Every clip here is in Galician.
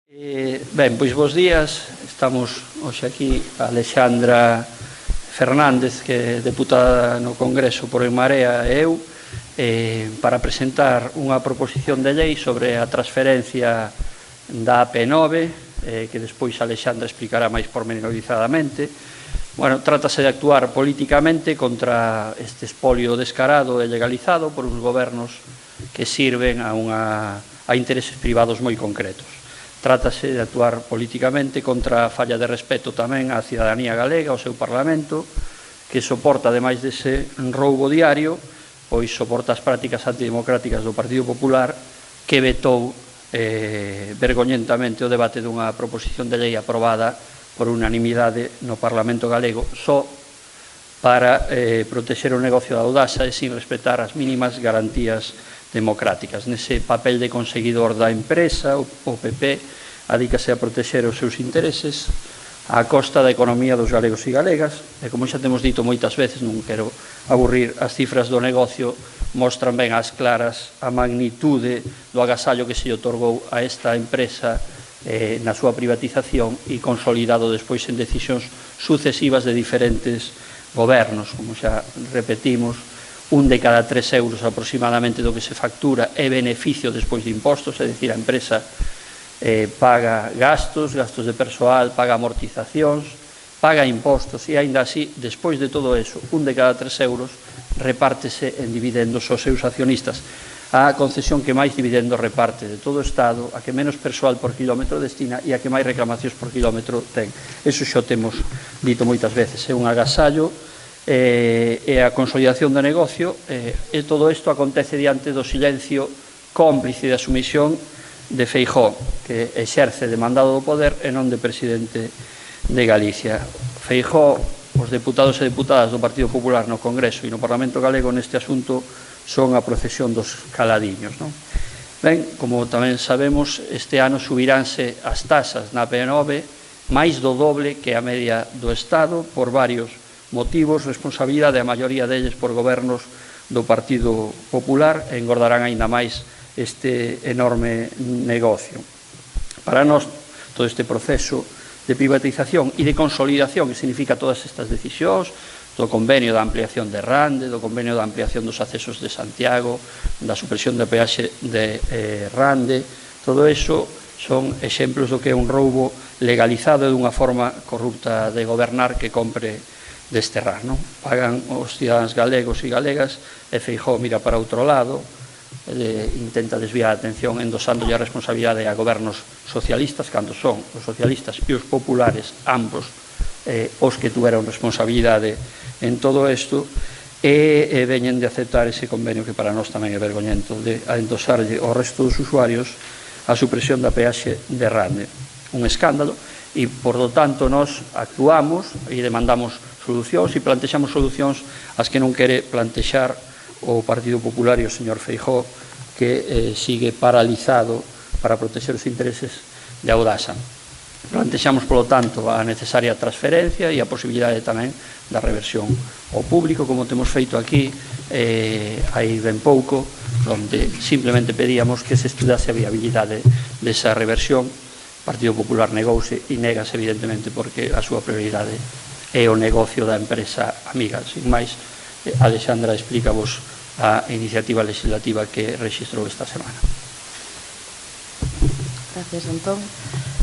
Pois bons días. Estamos hoxe aquí a Alexandra Fernández, que é deputada no Congreso por En Marea, e eu, para presentar unha proposición de lei sobre a transferencia da AP9, que despois Alexandra explicará máis pormenorizadamente. Trátase de actuar políticamente contra este espolio descarado e legalizado por uns gobernos que sirven a intereses privados moi concretos. Trátase de actuar políticamente contra a falla de respeto tamén á cidadanía galega, ao seu Parlamento, que soporta, ademais dese roubo diario, pois soporta as prácticas antidemocráticas do Partido Popular, que vetou vergoñentamente o debate dunha proposición de lei aprobada por unanimidade no Parlamento galego, só para protexer o negocio da Audasa e sin respetar as mínimas garantías democráticas. Nese papel de conseguidor da empresa, o PP adícase a protexer os seus intereses á costa da economía dos galegos e galegas, e como xa temos dito moitas veces, non quero aburrir, as cifras do negocio mostran ben ás claras a magnitude do agasallo que se otorgou a esta empresa na súa privatización e consolidado despois en decisións sucesivas de diferentes gobernos. Como xa repetimos, 1 de cada 3 euros aproximadamente do que se factura é beneficio despois de impostos, é dicir, a empresa paga gastos de persoal, paga amortizacións, paga impostos e, aínda así, despois de todo eso, 1 de cada 3 euros repártese en dividendos aos seus accionistas. A concesión que máis dividendos reparte de todo o Estado, a que menos persoal por kilómetro destina e a que máis reclamacións por kilómetro ten. Eso xa o temos dito moitas veces, é un agasallo e a consolidación do negocio, e todo isto acontece diante do silencio cómplice da sumisión de Feijóo, que exerce de mandado do poder e non de presidente de Galicia. Feijóo, os deputados e deputadas do Partido Popular no Congreso e no Parlamento galego neste asunto son a procesión dos caladiños. Como tamén sabemos, este ano subiránse as taxas na AP9 máis do doble que a media do Estado por varios motivos, responsabilidade a maioría deles por gobernos do Partido Popular, e engordarán aínda máis este enorme negocio. Para nós, todo este proceso de privatización e de consolidación, que significa todas estas decisións, do convenio da ampliación de Rande, do convenio da ampliación dos accesos de Santiago, da supresión da peaxe de Rande, todo iso son exemplos do que é un roubo legalizado e dunha forma corrupta de gobernar que compre desterrar. Pagan os cidadáns galegos e galegas e Feijóo mira para outro lado, intenta desviar a atención endosándolle a responsabilidade a gobernos socialistas, cando son os socialistas e os populares, ambos os que tuveron responsabilidade en todo isto, e veñen de aceptar ese convenio que para nós tamén é vergoñento, de endosarlle ao resto dos usuarios a supresión da peaxe de Rande. Un escándalo, e, por lo tanto, nós actuamos e demandamos solucións e plantexamos solucións as que non quere plantexar o Partido Popular e o señor Feijóo, que sigue paralizado para protexer os intereses de Audasa. Plantexamos, polo tanto, a necesaria transferencia e a posibilidade tamén da reversión ao público, como temos feito aquí hai ben pouco, onde simplemente pedíamos que se estudase a viabilidade desa reversión. O Partido Popular negouse e negase, evidentemente, porque a súa prioridade é o negocio da empresa amiga. Sin máis, Alexandra, explícavos a iniciativa legislativa que rexistrou esta semana. Gracias, Antón.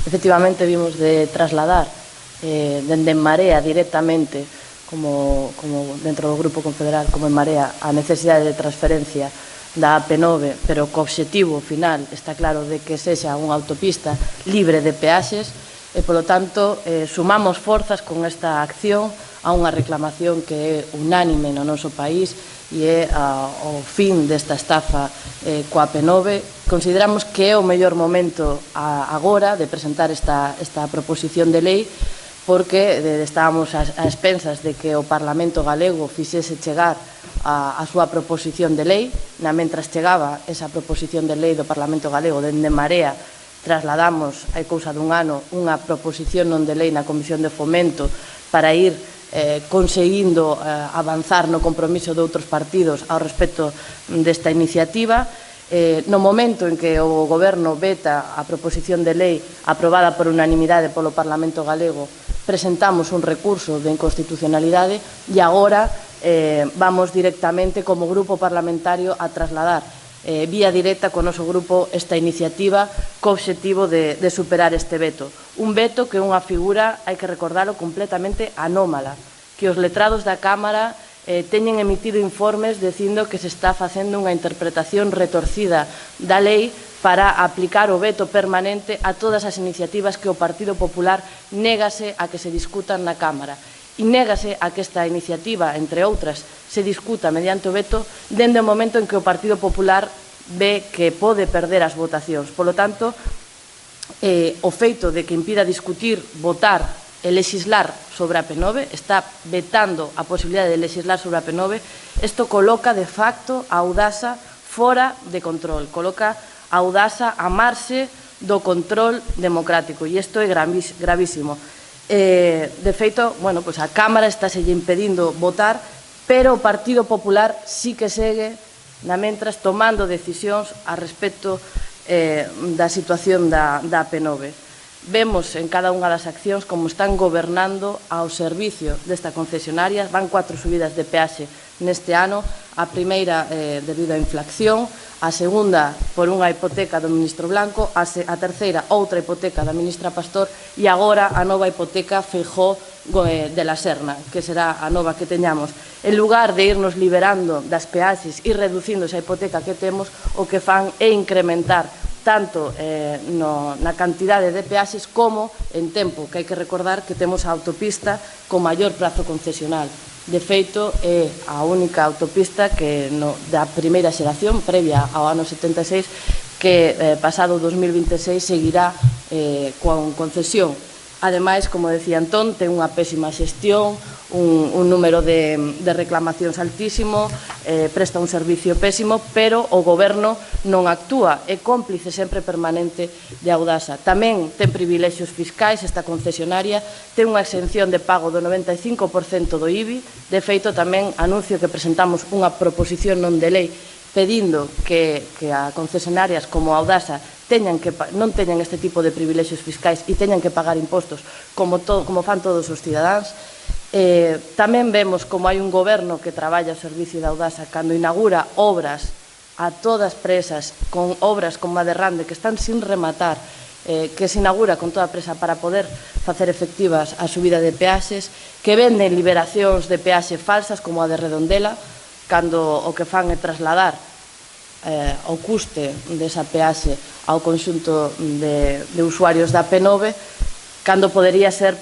Efectivamente, vimos de trasladar dende En Marea directamente, como dentro do Grupo Confederal, como En Marea, a necesidade de transferencia da AP9, pero co obxectivo final está claro de que sexa unha autopista libre de peaxes, e, polo tanto, sumamos forzas con esta acción a unha reclamación que é unánime no noso país e é o fin desta estafa coa AP9. Consideramos que é o mellor momento agora de presentar esta proposición de lei, porque estábamos a expensas de que o Parlamento galego fixese chegar a súa proposición de lei. Mentras chegaba esa proposición de lei do Parlamento galego dende Marea, trasladamos hai cousa dun ano unha proposición non de lei na Comisión de Fomento para ir conseguindo avanzar no compromiso de outros partidos ao respecto desta iniciativa. No momento en que o Goberno veta a proposición de lei aprobada por unanimidade polo Parlamento galego, presentamos un recurso de inconstitucionalidade e agora vamos directamente como grupo parlamentario a trasladar vía directa co noso grupo esta iniciativa co obxectivo de superar este veto. Un veto que é unha figura, hai que recordalo, completamente anómala, que os letrados da Cámara teñen emitido informes dicindo que se está facendo unha interpretación retorcida da lei para aplicar o veto permanente a todas as iniciativas que o Partido Popular négase a que se discutan na Cámara. E négase a que esta iniciativa, entre outras, se discuta mediante o veto dende o momento en que o Partido Popular ve que pode perder as votacións. Polo tanto, o feito de que impida discutir, votar e lexislar sobre a P9, está vetando a posibilidade de lexislar sobre a P9, isto coloca de facto a Audasa fora de control, coloca a Audasa a marxe do control democrático e isto é gravísimo. De feito, a Cámara está se impedindo votar, pero o Partido Popular sí que segue na mentras tomando decisións a respecto da situación da P9. Vemos en cada unha das accións como están gobernando ao servicio desta concesionaria. Van 4 subidas de peaxe neste ano, a primeira debido á inflación, a segunda por unha hipoteca do ministro Blanco, a terceira outra hipoteca da ministra Pastor e agora a nova hipoteca Feijóo de la Serna, que será a nova que teñamos. En lugar de irnos liberando das peaxes e reducindo esa hipoteca que temos, o que fan é incrementar tanto na cantidade de peaxes como en tempo, que hai que recordar que temos a autopista con maior prazo concesional. De feito, é a única autopista que da primeira xeración, previa ao ano 76, que pasado 2026 seguirá con concesión. Ademais, como decía Antón, ten unha pésima xestión, un número de reclamacións altísimo, presta un servicio pésimo, pero o Goberno non actúa, é cómplice sempre permanente de Audasa. Tamén ten privilexios fiscais esta concesionaria, ten unha exención de pago do 95% do IBI, de feito tamén anuncio que presentamos unha proposición non de lei pedindo que a concesionarias como Audasa non teñan este tipo de privilexios fiscais e teñan que pagar impostos como fan todos os cidadáns. Tamén vemos como hai un goberno que traballa ao servicio da Audasa cando inaugura obras a todas presas, con obras como a de Rande que están sin rematar, que se inaugura con toda presa para poder facer efectivas a subida de peaxes, que venden liberacións de peaxe falsas como a de Redondela, cando o que fan é trasladar o custe desa peaxe ao conxunto de usuarios da P9, cando podería ser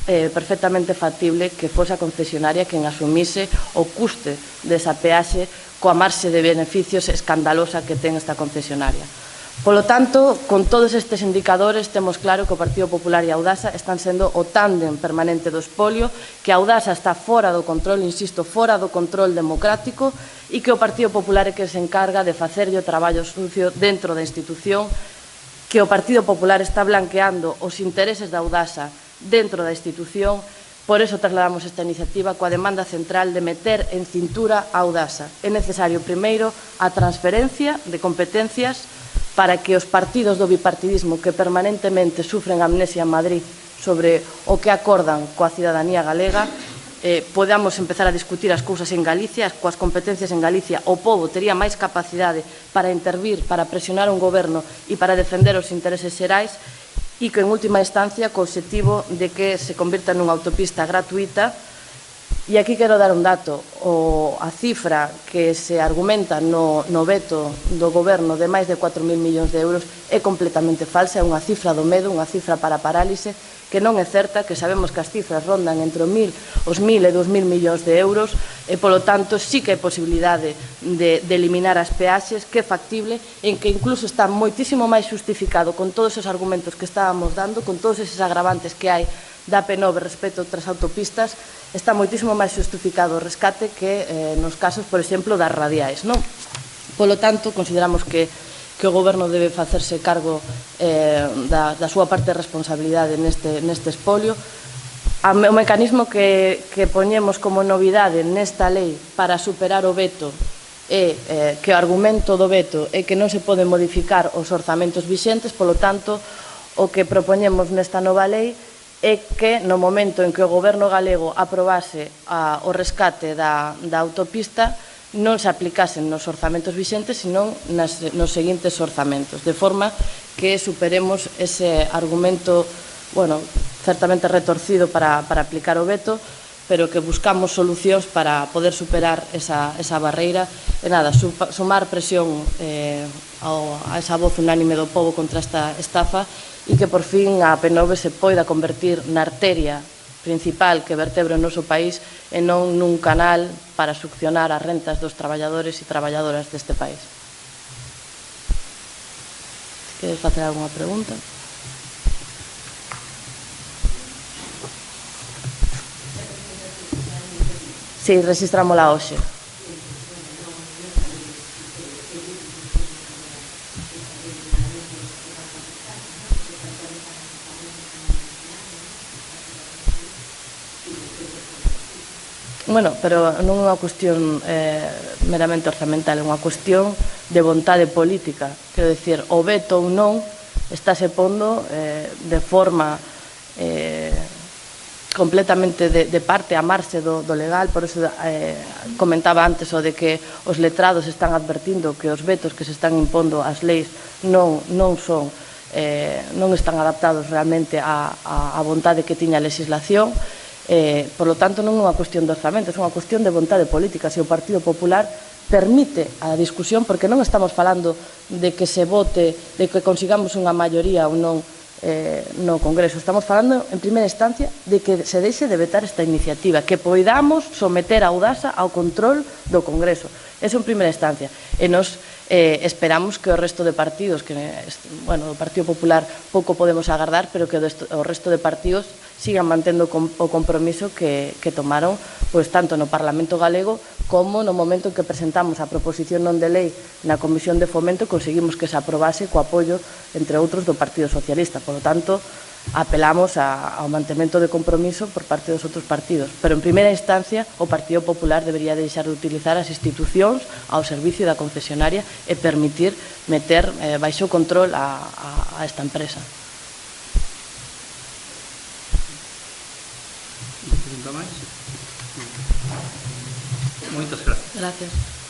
perfectamente factible que fose a concesionaria quen asumise o custe desa peaxe coa marxe de beneficios escandalosa que ten esta concesionaria. Polo tanto, con todos estes indicadores, temos claro que o Partido Popular e a Audasa están sendo o tándem permanente do espolio, que a Audasa está fora do control, insisto, fora do control democrático e que o Partido Popular é que se encarga de facerlle o traballo sucio dentro da institución, que o Partido Popular está blanqueando os intereses da Audasa dentro da institución. Por eso trasladamos esta iniciativa coa demanda central de meter en cintura a Audasa. É necesario, primeiro, a transferencia de competencias para que os partidos do bipartidismo que permanentemente sufren amnesia en Madrid sobre o que acordan coa cidadanía galega, podamos empezar a discutir as cousas en Galicia, coas competencias en Galicia, o pobo tería máis capacidade para intervir, para presionar un goberno e para defender os intereses xerais, e que en última instancia co obxectivo de que se convirta nunha autopista gratuita. E aquí quero dar un dato, a cifra que se argumenta no veto do Goberno de máis de 4.000 millóns de euros é completamente falsa, é unha cifra do medo, unha cifra para a parálise, que non é certa, que sabemos que as cifras rondan entre os 1.000 e 2.000 millóns de euros e, polo tanto, sí que hai posibilidade de eliminar as peaxes, que é factible, en que incluso está moitísimo máis justificado con todos os argumentos que estábamos dando, con todos eses agravantes que hai da P9 respecto a outras autopistas, está moitísimo máis justificado o rescate que nos casos, por exemplo, das radiais. Polo tanto, consideramos que o Goberno debe facerse cargo da súa parte de responsabilidade neste espolio. O mecanismo que poñemos como novidade nesta lei para superar o veto é que o argumento do veto é que non se poden modificar os orzamentos vixentes, polo tanto, o que propoñemos nesta nova lei é que no momento en que o Goberno galego aprobase o rescate da autopista non se aplicasen nos orzamentos vixentes, senón nos seguintes orzamentos, de forma que superemos ese argumento, bueno, certamente retorcido para aplicar o veto, pero que buscamos solucións para poder superar esa barreira e nada, sumar presión a esa voz unánime do pobo contra esta estafa e que por fin a PNV se poida convertir na arteria principal que vertebra o noso país e non nun canal para succionar as rentas dos traballadores e traballadoras deste país. Se queres facer algunha pregunta? Si, registramola hoxe. Bueno, pero non é unha cuestión meramente orzamental, é unha cuestión de vontade política. Quero dicir, o veto ou non estáse pondo de forma completamente de parte a marxe do legal, por eso comentaba antes o de que os letrados están advertindo que os vetos que se están impondo ás leis non están adaptados realmente á vontade que tiña a legislación. Por lo tanto, non é unha cuestión de orzamento, é unha cuestión de vontade política. Se o Partido Popular permite a discusión, porque non estamos falando de que se vote, de que consigamos unha maioría ou non no Congreso, estamos falando en primeira instancia de que se deixe de vetar esta iniciativa, que poidamos someter a Audasa ao control do Congreso. Eso en primeira instancia. E nos esperamos que o resto de partidos, que, bueno, o Partido Popular pouco podemos agardar, pero que o resto de partidos sigan mantendo o compromiso que tomaron tanto no Parlamento galego como no momento en que presentamos a proposición non de lei na Comisión de Fomento, conseguimos que se aprobase co apoio, entre outros, do Partido Socialista. Por lo tanto, apelamos ao mantemento de compromiso por parte dos outros partidos. Pero, en primeira instancia, o Partido Popular debería deixar de utilizar as institucións ao servicio da concesionaria e permitir meter baixo control a esta empresa. Moitas gracias. Gracias.